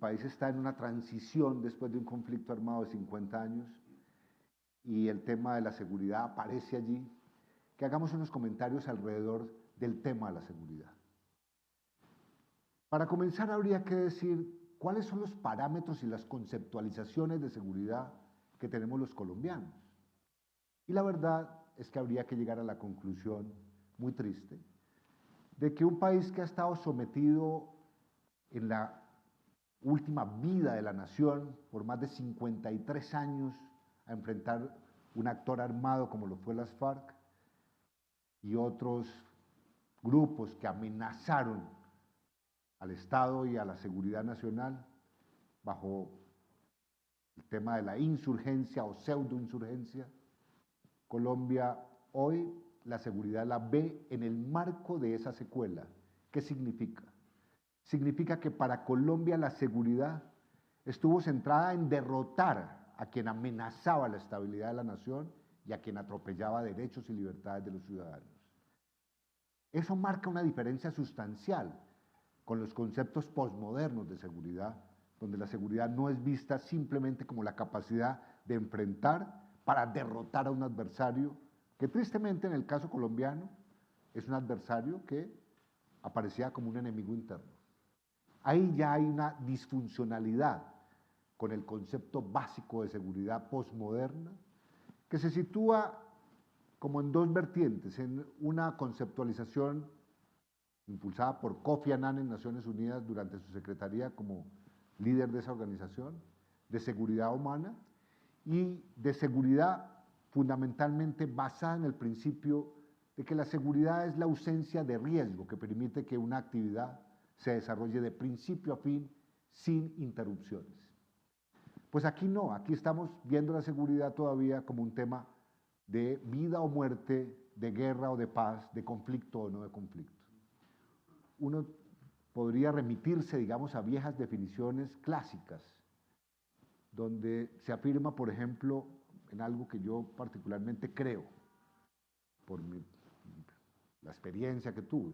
país está en una transición después de un conflicto armado de 50 años y el tema de la seguridad aparece allí, que hagamos unos comentarios alrededor del tema de la seguridad. Para comenzar, habría que decir cuáles son los parámetros y las conceptualizaciones de seguridad que tenemos los colombianos. Y la verdad es que habría que llegar a la conclusión, muy triste, de que un país que ha estado sometido en la última vida de la nación por más de 53 años a enfrentar un actor armado como lo fue las FARC y otros grupos que amenazaron al Estado y a la seguridad nacional bajo el tema de la insurgencia o pseudoinsurgencia. Colombia hoy la seguridad la ve en el marco de esa secuela. ¿Qué significa? Significa que para Colombia la seguridad estuvo centrada en derrotar a quien amenazaba la estabilidad de la nación y a quien atropellaba derechos y libertades de los ciudadanos. Eso marca una diferencia sustancial con los conceptos posmodernos de seguridad, donde la seguridad no es vista simplemente como la capacidad de enfrentar para derrotar a un adversario, que tristemente en el caso colombiano es un adversario que aparecía como un enemigo interno. Ahí ya hay una disfuncionalidad con el concepto básico de seguridad posmoderna que se sitúa como en dos vertientes, en una conceptualización impulsada por Kofi Annan en Naciones Unidas durante su secretaría como líder de esa organización, de seguridad humana y de seguridad fundamentalmente basada en el principio de que la seguridad es la ausencia de riesgo que permite que una actividad se desarrolle de principio a fin sin interrupciones. Pues aquí no, aquí estamos viendo la seguridad todavía como un tema de vida o muerte, de guerra o de paz, de conflicto o no de conflicto. Uno podría remitirse, digamos, a viejas definiciones clásicas, donde se afirma, por ejemplo, en algo que yo particularmente creo, por la experiencia que tuve.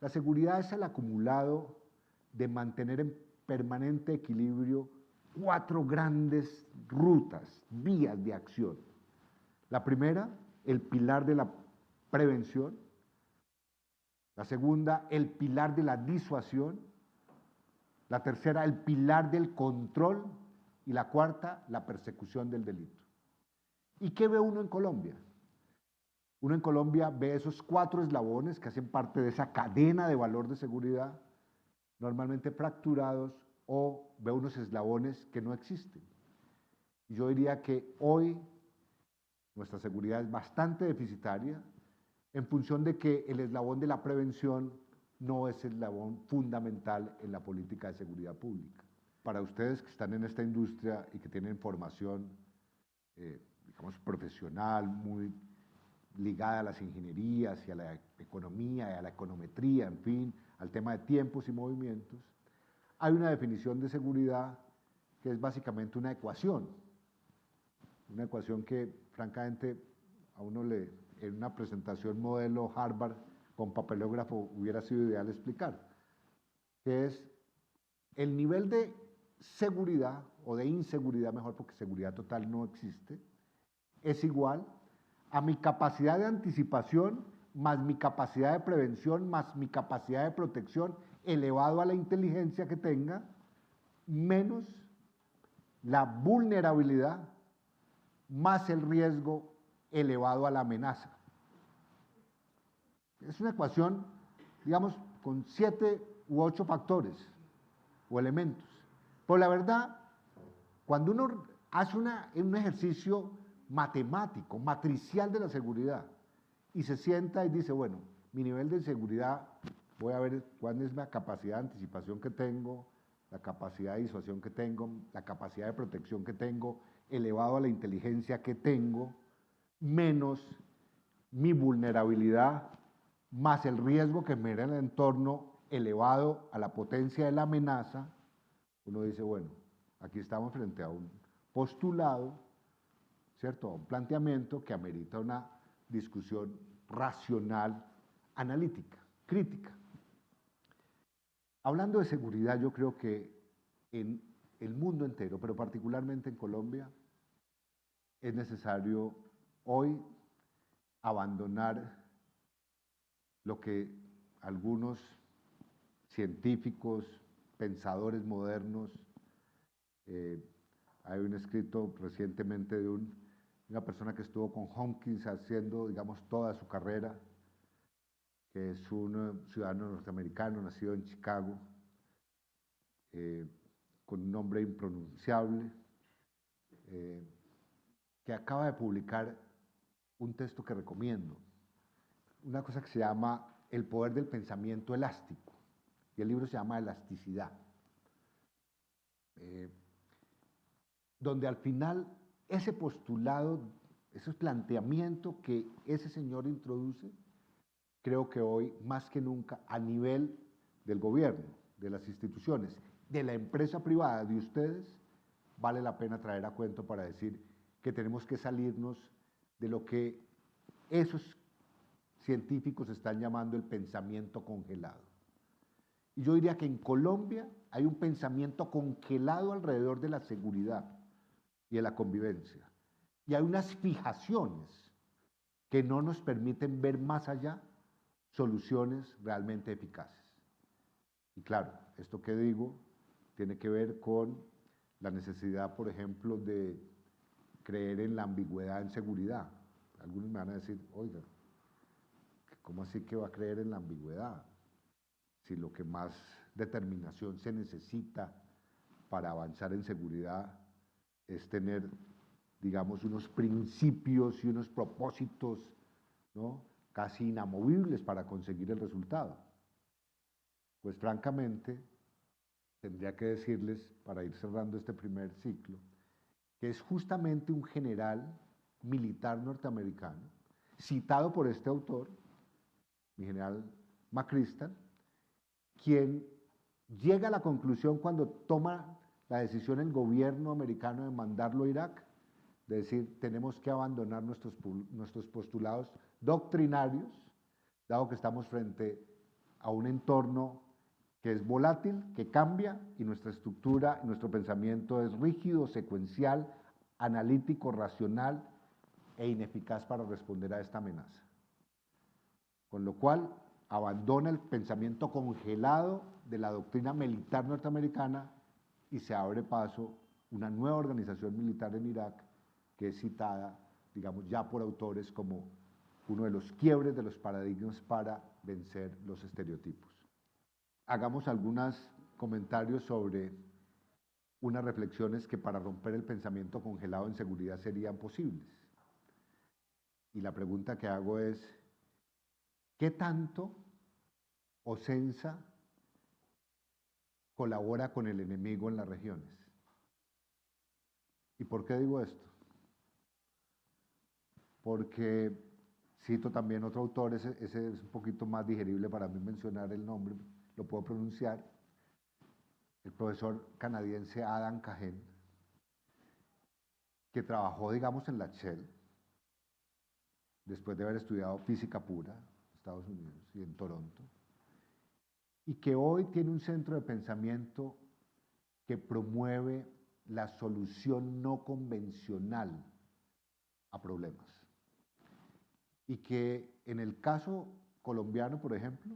La seguridad es el acumulado de mantener en permanente equilibrio 4 grandes rutas, vías de acción. La primera, el pilar de la prevención. La segunda, el pilar de la disuasión. La tercera, el pilar del control. Y la cuarta, la persecución del delito. ¿Y qué ve uno en Colombia? Uno en Colombia ve esos 4 eslabones que hacen parte de esa cadena de valor de seguridad, normalmente fracturados, o ve unos eslabones que no existen. Y yo diría que hoy nuestra seguridad es bastante deficitaria en función de que el eslabón de la prevención no es el eslabón fundamental en la política de seguridad pública. Para ustedes que están en esta industria y que tienen formación, digamos, profesional, muy ligada a las ingenierías y a la economía y a la econometría, en fin, al tema de tiempos y movimientos, hay una definición de seguridad que es básicamente una ecuación que francamente a uno en una presentación modelo Harvard con papelógrafo hubiera sido ideal explicar, que es el nivel de seguridad o de inseguridad, mejor porque seguridad total no existe, es igual a mi capacidad de anticipación más mi capacidad de prevención más mi capacidad de protección elevado a la inteligencia que tenga, menos la vulnerabilidad más el riesgo elevado a la amenaza. Es una ecuación, digamos, con 7 u 8 factores o elementos. Pero la verdad, cuando uno hace un ejercicio matemático, matricial de la seguridad, y se sienta y dice, bueno, mi nivel de seguridad, voy a ver cuál es la capacidad de anticipación que tengo, la capacidad de disuasión que tengo, la capacidad de protección que tengo, elevado a la inteligencia que tengo, menos mi vulnerabilidad, más el riesgo que me da en el entorno elevado a la potencia de la amenaza, uno dice, bueno, aquí estamos frente a un postulado, ¿cierto? A un planteamiento que amerita una discusión racional, analítica, crítica. Hablando de seguridad, yo creo que en el mundo entero, pero particularmente en Colombia, es necesario hoy abandonar lo que algunos científicos, pensadores modernos, hay un escrito recientemente de una persona que estuvo con Hopkins haciendo, digamos, toda su carrera, que es un ciudadano norteamericano nacido en Chicago, con un nombre impronunciable, que acaba de publicar un texto que recomiendo, una cosa que se llama El poder del pensamiento elástico, y el libro se llama Elasticidad, donde al final ese postulado, ese planteamiento que ese señor introduce, creo que hoy más que nunca a nivel del gobierno, de las instituciones, de la empresa privada, de ustedes, vale la pena traer a cuento para decir que tenemos que salirnos de lo que esos científicos están llamando el pensamiento congelado. Y yo diría que en Colombia hay un pensamiento congelado alrededor de la seguridad y de la convivencia. Y hay unas fijaciones que no nos permiten ver más allá soluciones realmente eficaces. Y claro, esto que digo tiene que ver con la necesidad, por ejemplo, de creer en la ambigüedad en seguridad. Algunos me van a decir, oiga, ¿cómo así que va a creer en la ambigüedad? Si lo que más determinación se necesita para avanzar en seguridad es tener, digamos, unos principios y unos propósitos, ¿no?, casi inamovibles para conseguir el resultado. Pues francamente, tendría que decirles, para ir cerrando este primer ciclo, que es justamente un general militar norteamericano, citado por este autor, mi general McChrystal, quien llega a la conclusión cuando toma la decisión el gobierno americano de mandarlo a Irak, de decir, tenemos que abandonar nuestros postulados doctrinarios, dado que estamos frente a un entorno que es volátil, que cambia, y nuestra estructura, nuestro pensamiento es rígido, secuencial, analítico, racional e ineficaz para responder a esta amenaza. Con lo cual, abandona el pensamiento congelado de la doctrina militar norteamericana y se abre paso una nueva organización militar en Irak que es citada, digamos, ya por autores como uno de los quiebres de los paradigmas para vencer los estereotipos. Hagamos algunos comentarios sobre unas reflexiones que para romper el pensamiento congelado en seguridad serían posibles. Y la pregunta que hago es, ¿qué tanto OCENSA colabora con el enemigo en las regiones? ¿Y por qué digo esto? Porque cito también otro autor, ese es un poquito más digerible para mí mencionar el nombre, lo puedo pronunciar, el profesor canadiense Adam Cahen, que trabajó, digamos, en la Shell, después de haber estudiado física pura en Estados Unidos y en Toronto, y que hoy tiene un centro de pensamiento que promueve la solución no convencional a problemas. Y que en el caso colombiano, por ejemplo,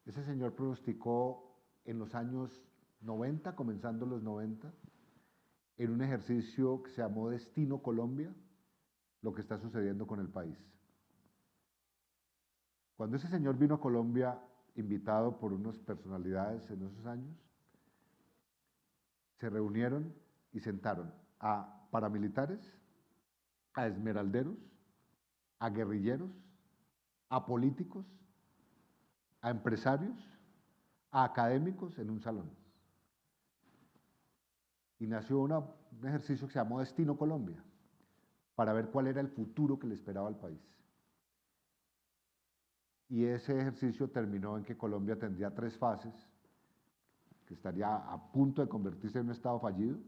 ese señor pronosticó en los años 90, comenzando los 90, en un ejercicio que se llamó Destino Colombia, lo que está sucediendo con el país. Cuando ese señor vino a Colombia, invitado por unas personalidades en esos años, se reunieron y sentaron a paramilitares, a esmeralderos, a guerrilleros, a políticos, a empresarios, a académicos en un salón. Y nació un ejercicio que se llamó Destino Colombia, para ver cuál era el futuro que le esperaba al país. Y ese ejercicio terminó en que Colombia tendría 3 fases, que estaría a punto de convertirse en un estado fallido,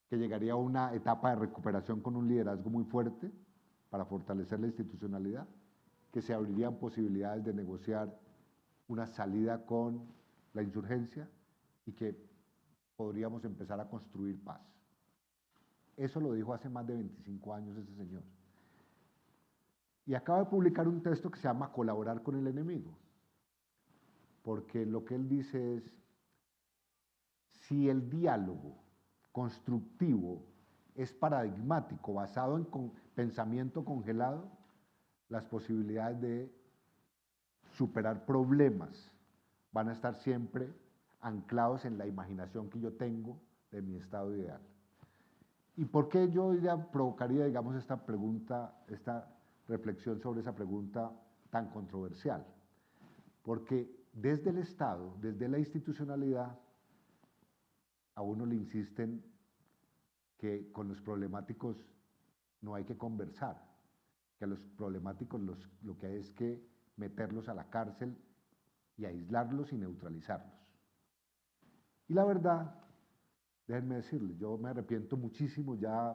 que llegaría a una etapa de recuperación con un liderazgo muy fuerte para fortalecer la institucionalidad, que se abrirían posibilidades de negociar una salida con la insurgencia y que podríamos empezar a construir paz. Eso lo dijo hace más de 25 años ese señor. Y acaba de publicar un texto que se llama Colaborar con el enemigo, porque lo que él dice es, si el diálogo constructivo es paradigmático, basado en pensamiento congelado, las posibilidades de superar problemas van a estar siempre anclados en la imaginación que yo tengo de mi estado ideal. ¿Y por qué yo provocaría, digamos, esta pregunta, esta reflexión sobre esa pregunta tan controversial? Porque desde el Estado, desde la institucionalidad, a uno le insisten que con los problemáticos no hay que conversar, que a los problemáticos lo que hay es que meterlos a la cárcel y aislarlos y neutralizarlos. Y la verdad, déjenme decirles, yo me arrepiento muchísimo ya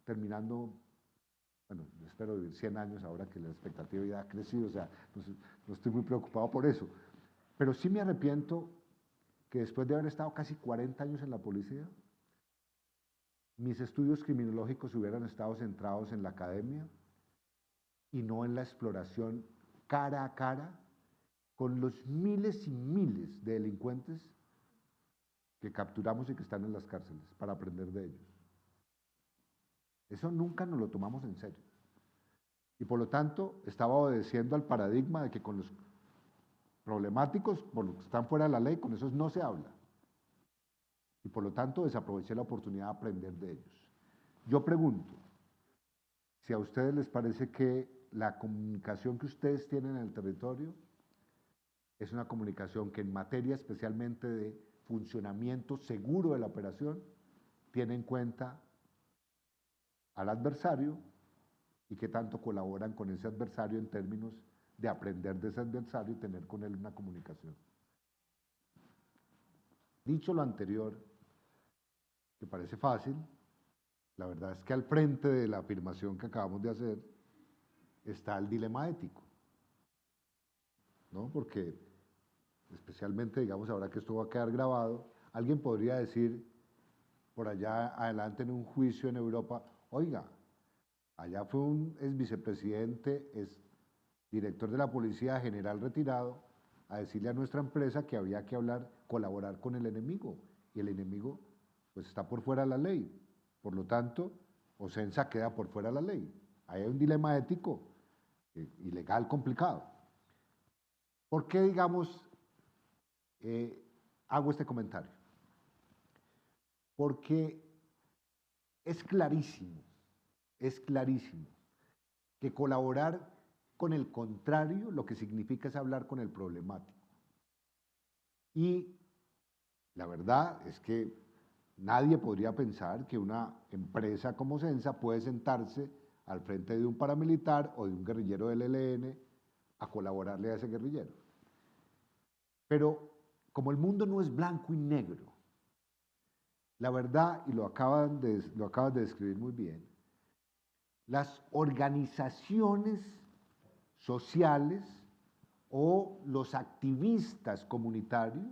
terminando, bueno, espero vivir 100 años ahora que la expectativa de vida ha crecido, o sea, no estoy muy preocupado por eso, pero sí me arrepiento que después de haber estado casi 40 años en la policía, mis estudios criminológicos hubieran estado centrados en la academia y no en la exploración cara a cara con los miles y miles de delincuentes que capturamos y que están en las cárceles para aprender de ellos. Eso nunca nos lo tomamos en serio. Y por lo tanto, estaba obedeciendo al paradigma de que con los problemáticos, por los que están fuera de la ley, con esos no se habla. Y por lo tanto, desaproveché la oportunidad de aprender de ellos. Yo pregunto, si a ustedes les parece que la comunicación que ustedes tienen en el territorio es una comunicación que en materia especialmente de funcionamiento seguro de la operación tiene en cuenta al adversario y que tanto colaboran con ese adversario en términos de aprender de ese adversario y tener con él una comunicación. Dicho lo anterior, que parece fácil, la verdad es que al frente de la afirmación que acabamos de hacer está el dilema ético, ¿no? Porque especialmente, digamos, ahora que esto va a quedar grabado, alguien podría decir por allá adelante en un juicio en Europa, oiga, allá fue un ex vicepresidente, ex director de la policía, general retirado, a decirle a nuestra empresa que había que colaborar con el enemigo, y el enemigo pues está por fuera de la ley. Por lo tanto, Ocensa queda por fuera de la ley. Ahí hay un dilema ético y legal complicado. ¿Por qué, digamos, hago este comentario? Porque es clarísimo que colaborar con el contrario lo que significa es hablar con el problemático. Y la verdad es que nadie podría pensar que una empresa como Censa puede sentarse al frente de un paramilitar o de un guerrillero del ELN a colaborarle a ese guerrillero. Pero como el mundo no es blanco y negro, la verdad, y lo acabas de describir muy bien, las organizaciones sociales o los activistas comunitarios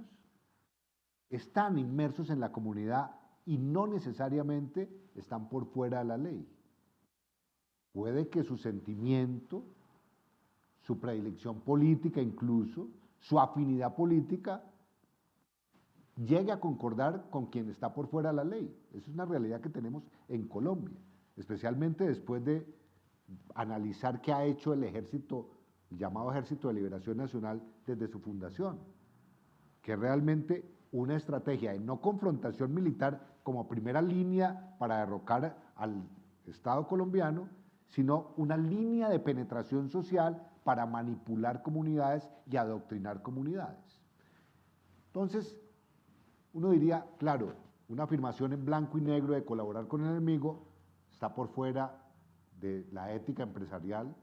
están inmersos en la comunidad y no necesariamente están por fuera de la ley. Puede que su sentimiento, su predilección política incluso, su afinidad política, llegue a concordar con quien está por fuera de la ley. Esa es una realidad que tenemos en Colombia, especialmente después de analizar qué ha hecho el ejército, el llamado Ejército de Liberación Nacional desde su fundación, que es realmente una estrategia de no confrontación militar como primera línea para derrocar al Estado colombiano, sino una línea de penetración social para manipular comunidades y adoctrinar comunidades. Entonces, uno diría, claro, una afirmación en blanco y negro de colaborar con el enemigo está por fuera de la ética empresarial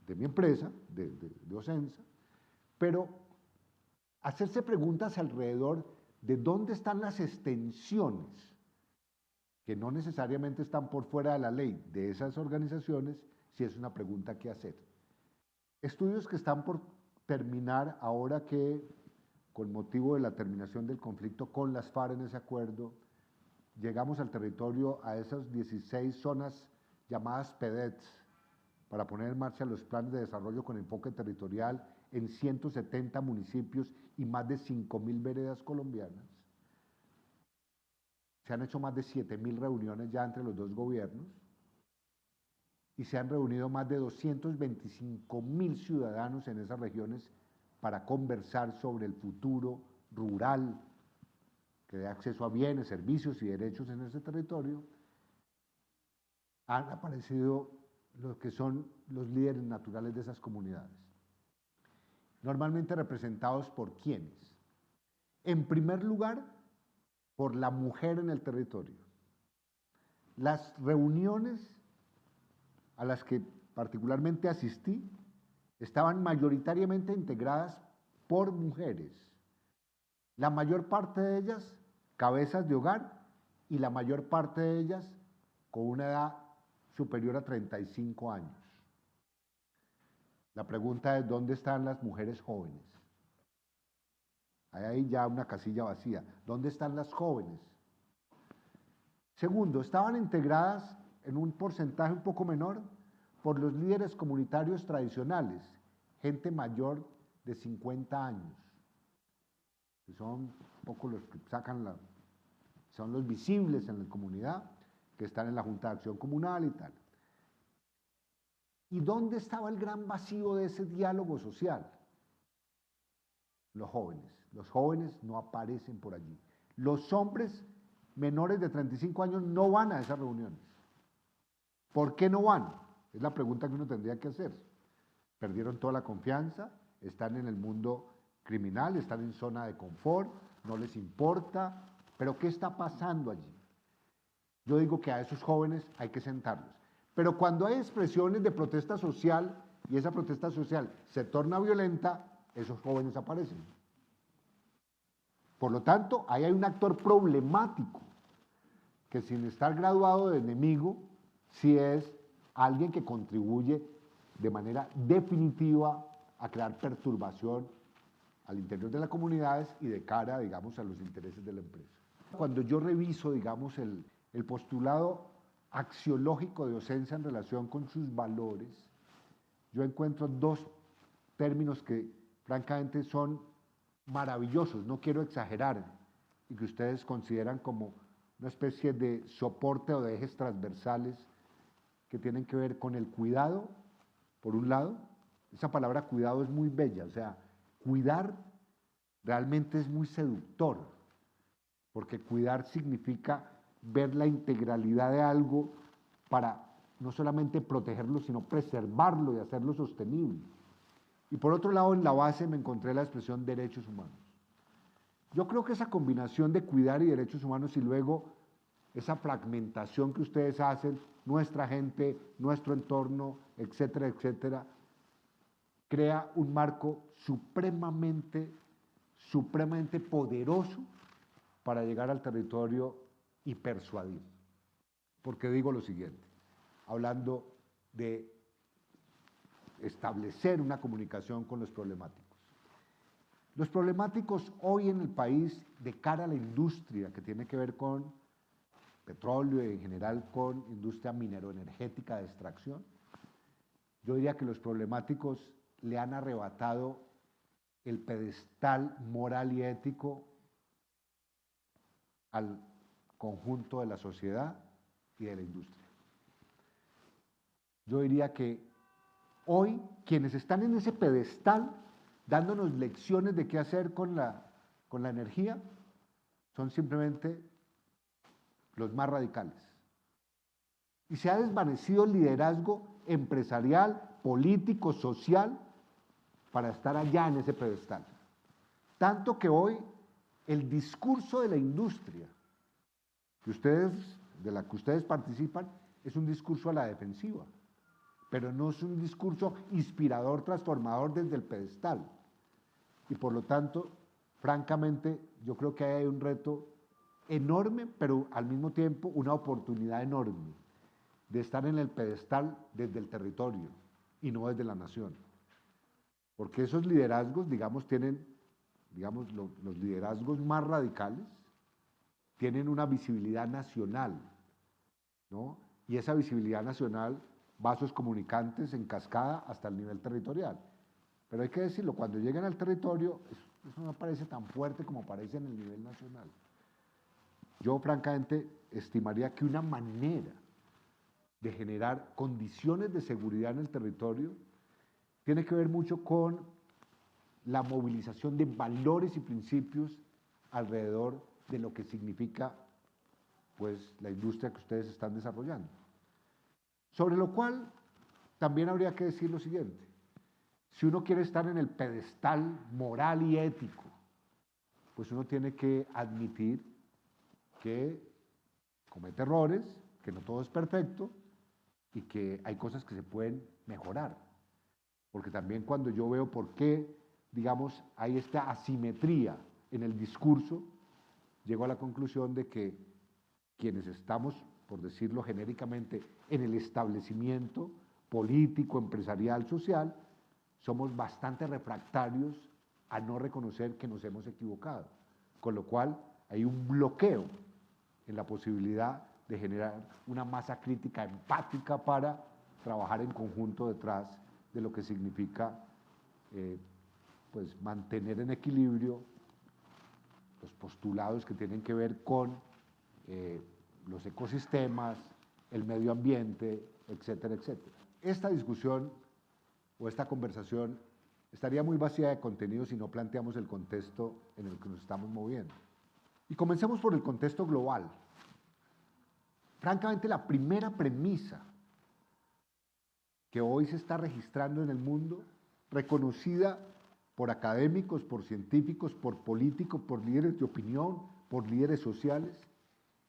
de mi empresa, de Ocensa, pero hacerse preguntas alrededor de dónde están las extensiones que no necesariamente están por fuera de la ley de esas organizaciones, sí es una pregunta que hacer. Estudios que están por terminar ahora que, con motivo de la terminación del conflicto con las FARC en ese acuerdo, llegamos al territorio, a esas 16 zonas llamadas PEDETs, para poner en marcha los planes de desarrollo con enfoque territorial en 170 municipios y más de 5.000 veredas colombianas. Se han hecho más de 7.000 reuniones ya entre los dos gobiernos y se han reunido más de 225.000 ciudadanos en esas regiones para conversar sobre el futuro rural, que dé acceso a bienes, servicios y derechos en ese territorio. Han aparecido los que son los líderes naturales de esas comunidades, normalmente representados por ¿quiénes? En primer lugar, por la mujer en el territorio. Las reuniones a las que particularmente asistí estaban mayoritariamente integradas por mujeres, la mayor parte de ellas cabezas de hogar y la mayor parte de ellas con una edad superior a 35 años. La pregunta es, ¿dónde están las mujeres jóvenes? Hay ahí ya una casilla vacía. ¿Dónde están las jóvenes? Segundo, estaban integradas en un porcentaje un poco menor por los líderes comunitarios tradicionales, gente mayor de 50 años, que son un poco los que son los visibles en la comunidad, que están en la Junta de Acción Comunal y tal. ¿Y dónde estaba el gran vacío de ese diálogo social? Los jóvenes. Los jóvenes no aparecen por allí. Los hombres menores de 35 años no van a esas reuniones. ¿Por qué no van? Es la pregunta que uno tendría que hacer. Perdieron toda la confianza, están en el mundo criminal, están en zona de confort, no les importa, pero ¿qué está pasando allí? Yo digo que a esos jóvenes hay que sentarlos. Pero cuando hay expresiones de protesta social y esa protesta social se torna violenta, esos jóvenes aparecen. Por lo tanto, ahí hay un actor problemático que sin estar graduado de enemigo, sí es alguien que contribuye de manera definitiva a crear perturbación al interior de las comunidades y de cara, digamos, a los intereses de la empresa. Cuando yo reviso, digamos, el postulado axiológico de docencia en relación con sus valores, yo encuentro dos términos que francamente son maravillosos, no quiero exagerar, y que ustedes consideran como una especie de soporte o de ejes transversales que tienen que ver con el cuidado, por un lado. Esa palabra cuidado es muy bella, o sea, cuidar realmente es muy seductor, porque cuidar significa ver la integralidad de algo para no solamente protegerlo, sino preservarlo y hacerlo sostenible. Y por otro lado, en la base me encontré la expresión derechos humanos. Yo creo que esa combinación de cuidar y derechos humanos y luego esa fragmentación que ustedes hacen, nuestra gente, nuestro entorno, etcétera, etcétera, crea un marco supremamente poderoso para llegar al territorio y persuadir. Porque digo lo siguiente, hablando de establecer una comunicación con los problemáticos. Los problemáticos hoy en el país, de cara a la industria que tiene que ver con petróleo y en general con industria mineroenergética de extracción, yo diría que los problemáticos le han arrebatado el pedestal moral y ético al conjunto de la sociedad y de la industria. Yo diría que hoy quienes están en ese pedestal dándonos lecciones de qué hacer con la energía son simplemente los más radicales. Y se ha desvanecido el liderazgo empresarial, político, social, para estar allá en ese pedestal. Tanto que hoy el discurso de la industria de la que ustedes participan es un discurso a la defensiva, pero no es un discurso inspirador, transformador desde el pedestal. Y por lo tanto, francamente, yo creo que hay un reto enorme, pero al mismo tiempo una oportunidad enorme de estar en el pedestal desde el territorio y no desde la nación. Porque esos liderazgos, digamos, tienen, digamos, los liderazgos más radicales, tienen una visibilidad nacional, ¿no? Y esa visibilidad nacional, vasos comunicantes en cascada hasta el nivel territorial. Pero hay que decirlo, cuando llegan al territorio, eso no parece tan fuerte como parece en el nivel nacional. Yo francamente estimaría que una manera de generar condiciones de seguridad en el territorio tiene que ver mucho con la movilización de valores y principios alrededor de lo que significa pues, la industria que ustedes están desarrollando. Sobre lo cual también habría que decir lo siguiente: si uno quiere estar en el pedestal moral y ético, pues uno tiene que admitir que comete errores, que no todo es perfecto y que hay cosas que se pueden mejorar. Porque también cuando yo veo por qué, digamos, hay esta asimetría en el discurso, llego a la conclusión de que quienes estamos, por decirlo genéricamente, en el establecimiento político, empresarial, social, somos bastante refractarios a no reconocer que nos hemos equivocado, con lo cual hay un bloqueo en la posibilidad de generar una masa crítica empática para trabajar en conjunto detrás de lo que significa pues mantener en equilibrio los postulados que tienen que ver con los ecosistemas, el medio ambiente, etcétera, etcétera. Esta discusión o esta conversación estaría muy vacía de contenido si no planteamos el contexto en el que nos estamos moviendo. Y comencemos por el contexto global. Francamente, la primera premisa que hoy se está registrando en el mundo, reconocida por académicos, por científicos, por políticos, por líderes de opinión, por líderes sociales,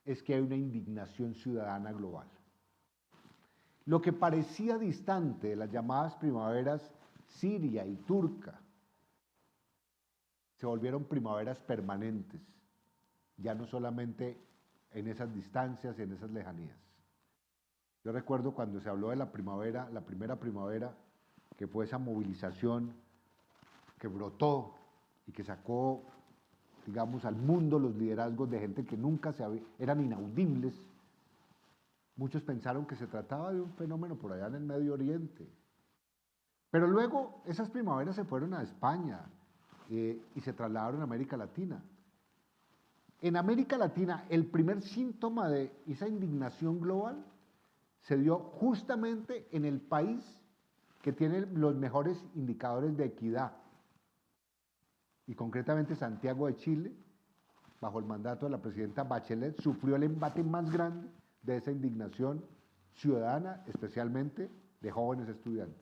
es que hay una indignación ciudadana global. Lo que parecía distante de las llamadas primaveras siria y turca, se volvieron primaveras permanentes, ya no solamente en esas distancias, en esas lejanías. Yo recuerdo cuando se habló de la primavera, la primera primavera, que fue esa movilización que brotó y que sacó, digamos, al mundo los liderazgos de gente que nunca eran inaudibles. Muchos pensaron que se trataba de un fenómeno por allá en el Medio Oriente. Pero luego esas primaveras se fueron a España y se trasladaron a América Latina. En América Latina, el primer síntoma de esa indignación global se dio justamente en el país que tiene los mejores indicadores de equidad, y concretamente Santiago de Chile, bajo el mandato de la presidenta Bachelet, sufrió el embate más grande de esa indignación ciudadana, especialmente de jóvenes estudiantes.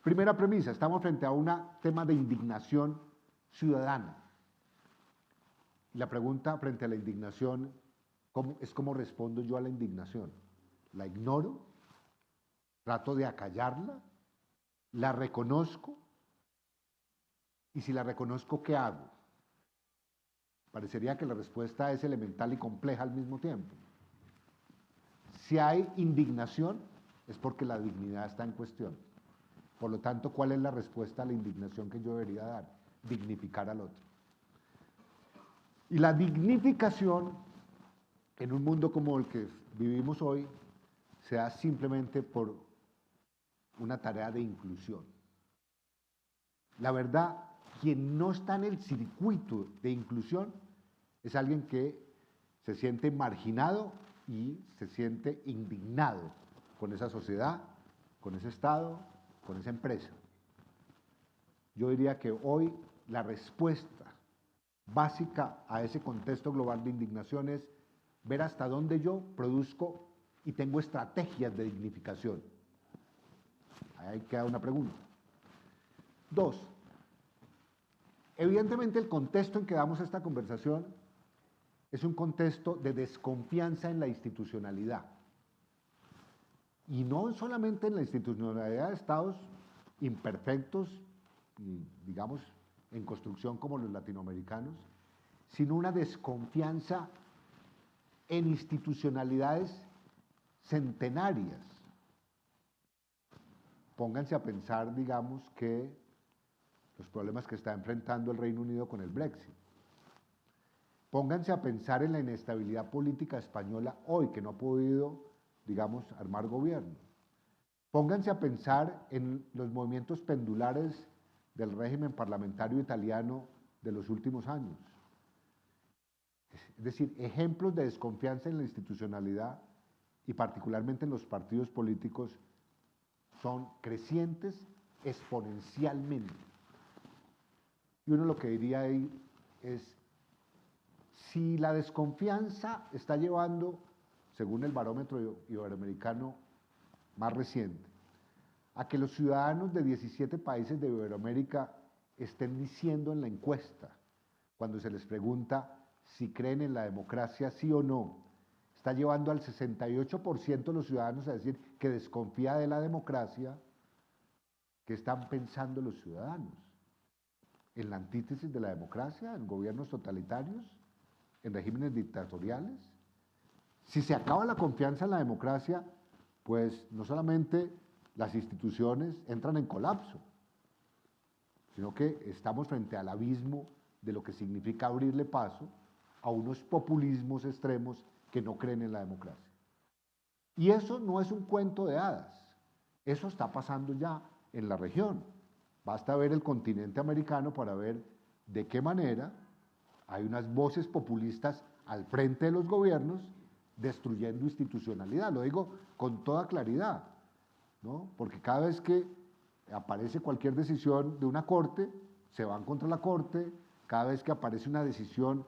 Primera premisa, estamos frente a un tema de indignación ciudadana. Y la pregunta frente a la indignación es cómo respondo yo a la indignación. ¿La ignoro? ¿Trato de acallarla? ¿La reconozco? Y si la reconozco, ¿qué hago? Parecería que la respuesta es elemental y compleja al mismo tiempo. Si hay indignación, es porque la dignidad está en cuestión. Por lo tanto, ¿cuál es la respuesta a la indignación que yo debería dar? Dignificar al otro. Y la dignificación, en un mundo como el que vivimos hoy, se da simplemente por una tarea de inclusión. La verdad, quien no está en el circuito de inclusión es alguien que se siente marginado y se siente indignado con esa sociedad, con ese Estado, con esa empresa. Yo diría que hoy la respuesta básica a ese contexto global de indignación es ver hasta dónde yo produzco y tengo estrategias de dignificación. Ahí queda una pregunta. Dos, evidentemente el contexto en que damos esta conversación es un contexto de desconfianza en la institucionalidad. Y no solamente en la institucionalidad de estados imperfectos, digamos, en construcción como los latinoamericanos, sino una desconfianza en institucionalidades centenarias. Pónganse a pensar, digamos, que los problemas que está enfrentando el Reino Unido con el Brexit. pónganse a pensar en la inestabilidad política española hoy, que no ha podido, digamos, armar gobierno. Pónganse a pensar en los movimientos pendulares del régimen parlamentario italiano de los últimos años. Es decir, ejemplos de desconfianza en la institucionalidad y particularmente en los partidos políticos son crecientes exponencialmente. Y uno lo que diría ahí es, si la desconfianza está llevando, según el barómetro iberoamericano más reciente, a que los ciudadanos de 17 países de Iberoamérica estén diciendo en la encuesta, cuando se les pregunta si creen en la democracia sí o no, está llevando al 68% de los ciudadanos a decir que desconfía de la democracia. ¿Qué están pensando los ciudadanos? ¿En la antítesis de la democracia? ¿En gobiernos totalitarios? ¿En regímenes dictatoriales? Si se acaba la confianza en la democracia, pues no solamente las instituciones entran en colapso, sino que estamos frente al abismo de lo que significa abrirle paso a unos populismos extremos que no creen en la democracia. Y eso no es un cuento de hadas, eso está pasando ya en la región. Basta ver el continente americano para ver de qué manera hay unas voces populistas al frente de los gobiernos destruyendo institucionalidad. Lo digo con toda claridad, ¿no? Porque cada vez que aparece cualquier decisión de una corte, se van contra la corte. Cada vez que aparece una decisión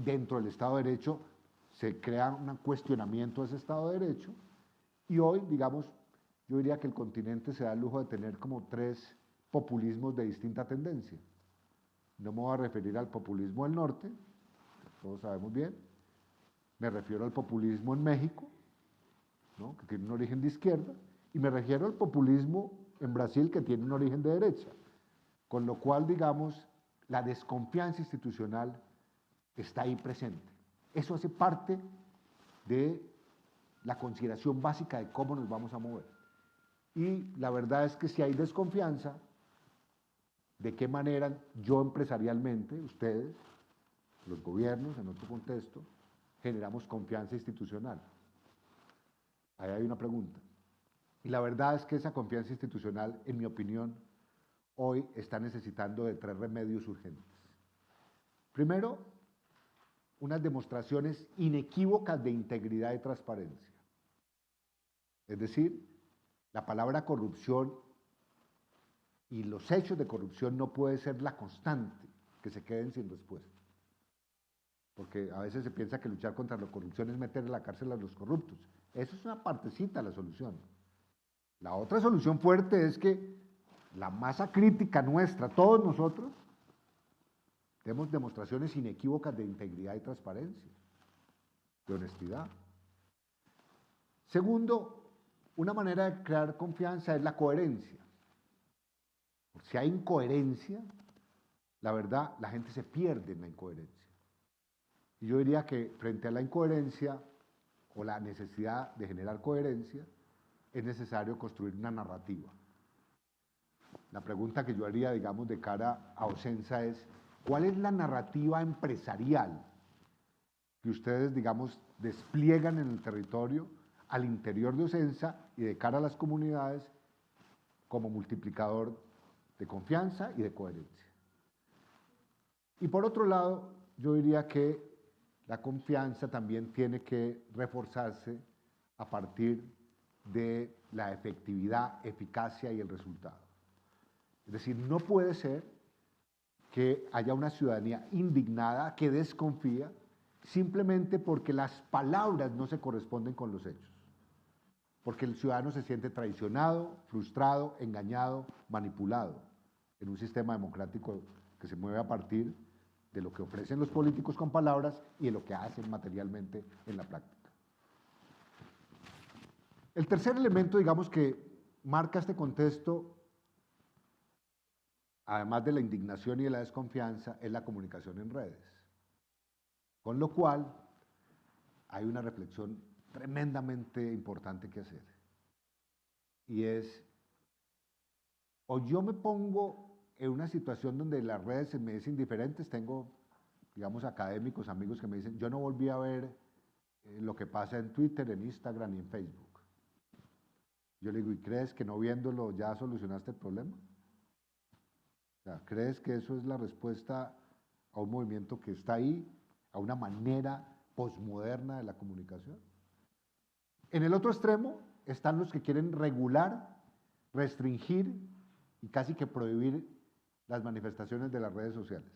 dentro del Estado de Derecho, se crea un cuestionamiento de ese Estado de Derecho. Y hoy, digamos, yo diría que el continente se da el lujo de tener como 3 populismos de distinta tendencia. No me voy a referir al populismo del norte, todos sabemos bien. Me refiero al populismo en México, ¿no?, que tiene un origen de izquierda, y me refiero al populismo en Brasil, que tiene un origen de derecha. Con lo cual, digamos, la desconfianza institucional está ahí presente. Eso hace parte de la consideración básica de cómo nos vamos a mover. Y la verdad es que si hay desconfianza, ¿de qué manera yo empresarialmente, ustedes, los gobiernos, en otro contexto, generamos confianza institucional? Ahí hay una pregunta. Y la verdad es que esa confianza institucional, en mi opinión, hoy está necesitando de 3 remedios urgentes. Primero, unas demostraciones inequívocas de integridad y transparencia. Es decir, la palabra corrupción y los hechos de corrupción no puede ser la constante, que se queden sin respuesta. Porque a veces se piensa que luchar contra la corrupción es meter en la cárcel a los corruptos. Eso es una partecita de la solución. La otra solución fuerte es que la masa crítica nuestra, todos nosotros, demos demostraciones inequívocas de integridad y transparencia, de honestidad. Segundo, una manera de crear confianza es la coherencia. Si hay incoherencia, la verdad, la gente se pierde en la incoherencia. Y yo diría que frente a la incoherencia o la necesidad de generar coherencia, es necesario construir una narrativa. La pregunta que yo haría, digamos, de cara a Ocensa es, ¿cuál es la narrativa empresarial que ustedes, digamos, despliegan en el territorio, al interior de Ocensa y de cara a las comunidades, como multiplicador de confianza y de coherencia? Y por otro lado, yo diría que la confianza también tiene que reforzarse a partir de la efectividad, eficacia y el resultado. Es decir, no puede ser que haya una ciudadanía indignada que desconfía simplemente porque las palabras no se corresponden con los hechos. Porque el ciudadano se siente traicionado, frustrado, engañado, manipulado en un sistema democrático que se mueve a partir de lo que ofrecen los políticos con palabras y de lo que hacen materialmente en la práctica. El tercer elemento, digamos, que marca este contexto, además de la indignación y de la desconfianza, es la comunicación en redes. Con lo cual, hay una reflexión tremendamente importante que hacer. Y es, o yo me pongo en una situación donde las redes se me es indiferentes, tengo digamos, académicos, amigos que me dicen, yo no volví a ver lo que pasa en Twitter, en Instagram y en Facebook. Yo le digo, ¿y crees que no viéndolo ya solucionaste el problema? O sea, ¿crees que eso es la respuesta a un movimiento que está ahí, a una manera posmoderna de la comunicación? En el otro extremo están los que quieren regular, restringir y casi que prohibir las manifestaciones de las redes sociales.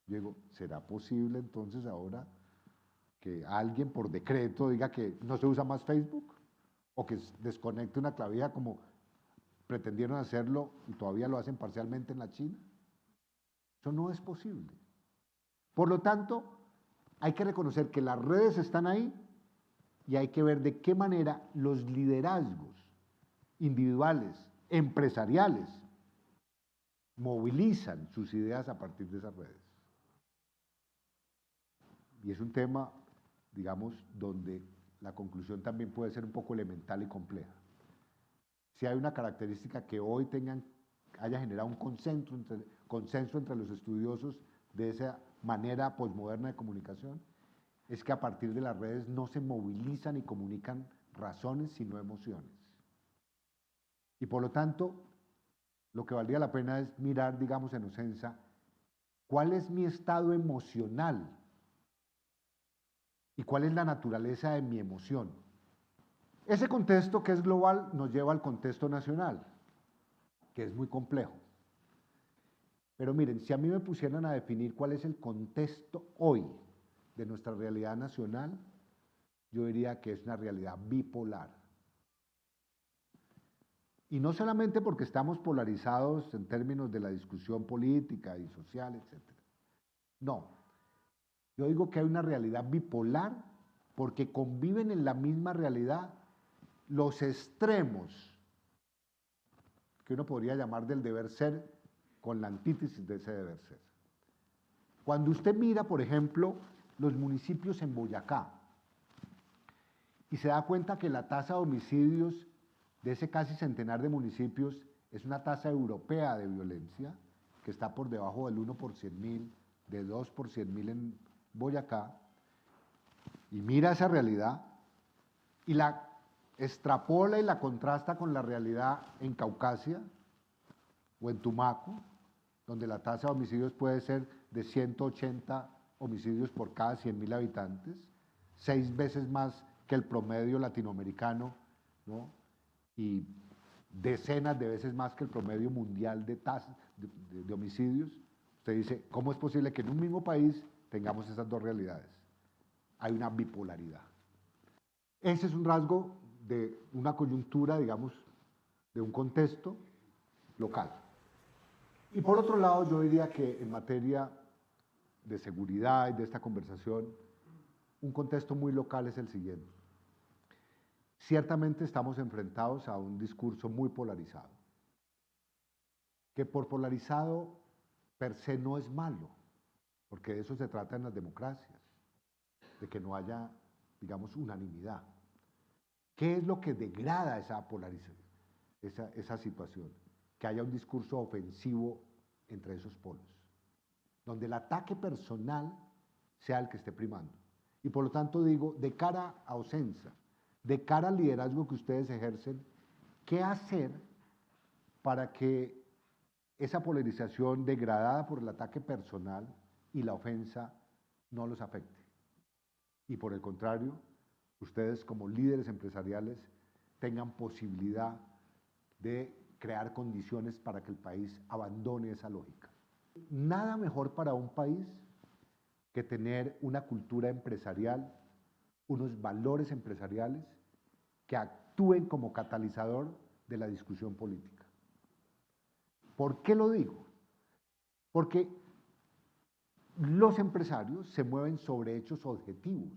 Yo digo, ¿será posible entonces ahora que alguien por decreto diga que no se usa más Facebook? O que desconecte una clavija como pretendieron hacerlo y todavía lo hacen parcialmente en la China. Eso no es posible. Por lo tanto, hay que reconocer que las redes están ahí y hay que ver de qué manera los liderazgos individuales, empresariales, movilizan sus ideas a partir de esas redes. Y es un tema, digamos, donde la conclusión también puede ser un poco elemental y compleja. Si hay una característica que hoy haya generado un consenso entre los estudiosos de esa manera posmoderna de comunicación, es que a partir de las redes no se movilizan y comunican razones, sino emociones. Y por lo tanto, lo que valdría la pena es mirar, digamos, en Ocensa, cuál es mi estado emocional y cuál es la naturaleza de mi emoción. Ese contexto que es global nos lleva al contexto nacional, que es muy complejo. Pero miren, si a mí me pusieran a definir cuál es el contexto hoy de nuestra realidad nacional, yo diría que es una realidad bipolar. Y no solamente porque estamos polarizados en términos de la discusión política y social, etc. No, yo digo que hay una realidad bipolar porque conviven en la misma realidad los extremos que uno podría llamar del deber ser con la antítesis de ese deber ser. Cuando usted mira, por ejemplo, los municipios en Boyacá y se da cuenta que la tasa de homicidios de ese casi centenar de municipios es una tasa europea de violencia que está por debajo del 1 por 100.000, de 2 por 100.000 en Boyacá, y mira esa realidad y la extrapola y la contrasta con la realidad en Caucasia o en Tumaco, donde la tasa de homicidios puede ser de 180 homicidios por cada 100.000 habitantes, 6 veces más que el promedio latinoamericano, ¿no? Y decenas de veces más que el promedio mundial de tasas de homicidios. Usted dice, ¿cómo es posible que en un mismo país tengamos esas dos realidades? Hay una bipolaridad. Ese es un rasgo de una coyuntura, digamos, de un contexto local. Y por otro lado, yo diría que en materia de seguridad y de esta conversación, un contexto muy local es el siguiente. Ciertamente estamos enfrentados a un discurso muy polarizado, que por polarizado per se no es malo, porque de eso se trata en las democracias, de que no haya, digamos, unanimidad. ¿Qué es lo que degrada esa polarización, esa situación? Que haya un discurso ofensivo entre esos polos, donde el ataque personal sea el que esté primando. Y por lo tanto digo, de cara a Ocensa, de cara al liderazgo que ustedes ejercen, ¿qué hacer para que esa polarización degradada por el ataque personal y la ofensa no los afecte? Y por el contrario, ustedes como líderes empresariales tengan posibilidad de crear condiciones para que el país abandone esa lógica. Nada mejor para un país que tener una cultura empresarial, unos valores empresariales que actúen como catalizador de la discusión política. ¿Por qué lo digo? Porque los empresarios se mueven sobre hechos objetivos.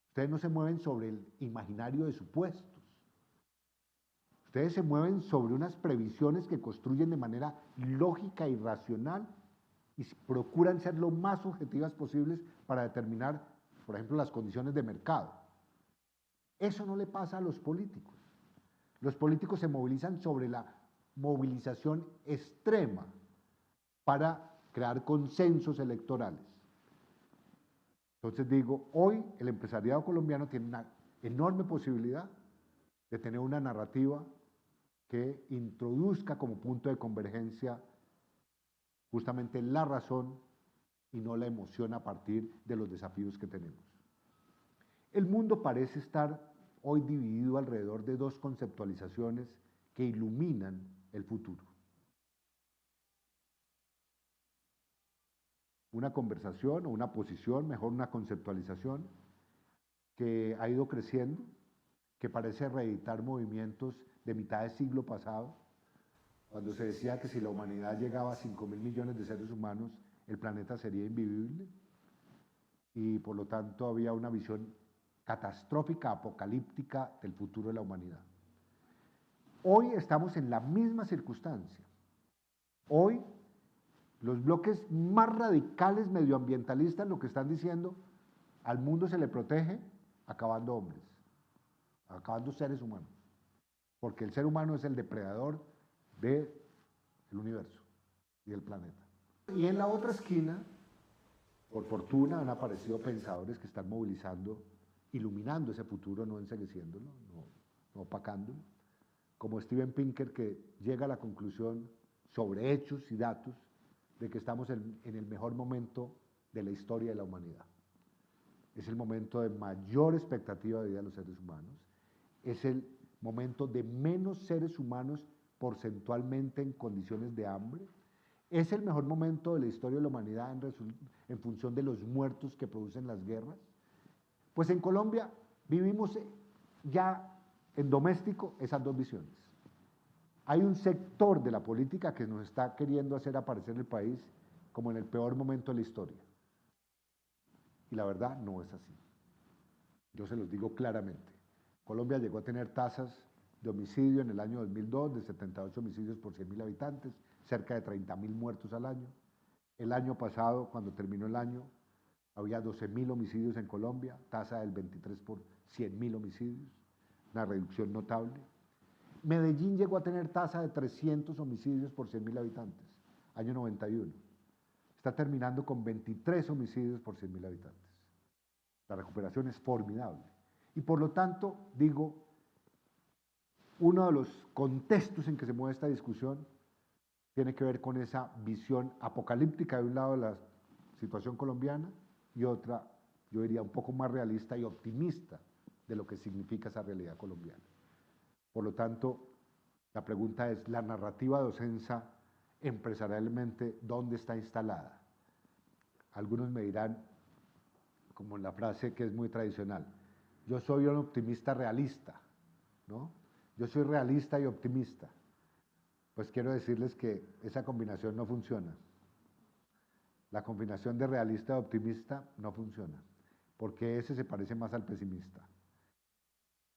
Ustedes no se mueven sobre el imaginario de supuestos. Ustedes se mueven sobre unas previsiones que construyen de manera lógica y racional y procuran ser lo más objetivas posibles para determinar, por ejemplo, las condiciones de mercado. Eso no le pasa a los políticos. Los políticos se movilizan sobre la movilización extrema para crear consensos electorales. Entonces digo, hoy el empresariado colombiano tiene una enorme posibilidad de tener una narrativa que introduzca como punto de convergencia justamente la razón y no la emoción a partir de los desafíos que tenemos. El mundo parece estar hoy dividido alrededor de dos conceptualizaciones que iluminan el futuro. Una conversación o una posición, mejor una conceptualización, que ha ido creciendo, que parece reeditar movimientos de mitad de siglo pasado, cuando se decía que si la humanidad llegaba a 5.000 millones de seres humanos, el planeta sería invivible, y por lo tanto había una visión catastrófica, apocalíptica del futuro de la humanidad. Hoy estamos en la misma circunstancia. Hoy los bloques más radicales medioambientalistas lo que están diciendo, al mundo se le protege acabando hombres, acabando seres humanos, porque el ser humano es el depredador del universo y del planeta. Y en la otra esquina, por fortuna, han aparecido pensadores que están movilizando, iluminando ese futuro, no encegueciéndolo, no opacándolo, como Steven Pinker, que llega a la conclusión sobre hechos y datos de que estamos en el mejor momento de la historia de la humanidad. Es el momento de mayor expectativa de vida de los seres humanos, es el momento de menos seres humanos porcentualmente en condiciones de hambre, es el mejor momento de la historia de la humanidad en función de los muertos que producen las guerras. Pues en Colombia vivimos ya en doméstico esas dos visiones. Hay un sector de la política que nos está queriendo hacer aparecer el país como en el peor momento de la historia. Y la verdad no es así. Yo se los digo claramente. Colombia llegó a tener tasas de homicidio en el año 2002 de 78 homicidios por 100.000 habitantes, cerca de 30.000 muertos al año. El año pasado, cuando terminó el año, había 12.000 homicidios en Colombia, tasa del 23 por 100.000 homicidios, una reducción notable. Medellín llegó a tener tasa de 300 homicidios por 100.000 habitantes, año 91. Está terminando con 23 homicidios por 100.000 habitantes. La recuperación es formidable. Y por lo tanto, digo, uno de los contextos en que se mueve esta discusión tiene que ver con esa visión apocalíptica de un lado de la situación colombiana y otra, yo diría, un poco más realista y optimista de lo que significa esa realidad colombiana. Por lo tanto, la pregunta es, ¿la narrativa de Ocensa empresarialmente dónde está instalada? Algunos me dirán, como la frase que es muy tradicional, yo soy un optimista realista, ¿no? Yo soy realista y optimista. Pues quiero decirles que esa combinación no funciona. La combinación de realista y optimista no funciona, porque ese se parece más al pesimista.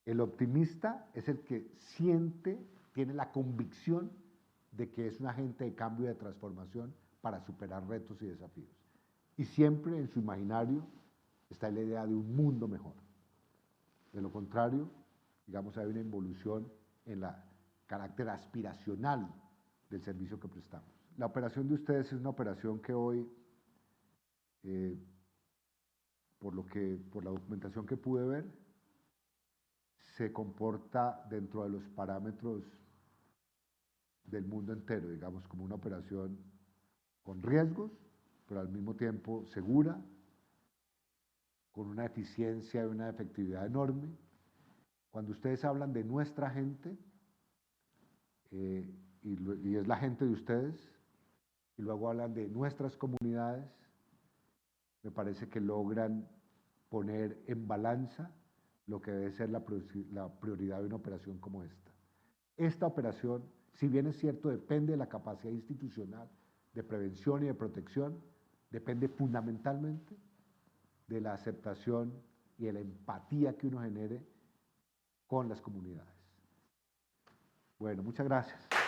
El optimista es el que siente, tiene la convicción de que es un agente de cambio y de transformación para superar retos y desafíos. Y siempre en su imaginario está la idea de un mundo mejor. De lo contrario, digamos, hay una involución en el carácter aspiracional del servicio que prestamos. La operación de ustedes es una operación que hoy, por la documentación que pude ver, se comporta dentro de los parámetros del mundo entero, digamos, como una operación con riesgos, pero al mismo tiempo segura, con una eficiencia y una efectividad enorme. Cuando ustedes hablan de nuestra gente, y es la gente de ustedes, y luego hablan de nuestras comunidades, me parece que logran poner en balanza lo que debe ser la prioridad de una operación como esta. Esta operación, si bien es cierto, depende de la capacidad institucional de prevención y de protección, depende fundamentalmente de la aceptación y de la empatía que uno genere con las comunidades. Bueno, muchas gracias.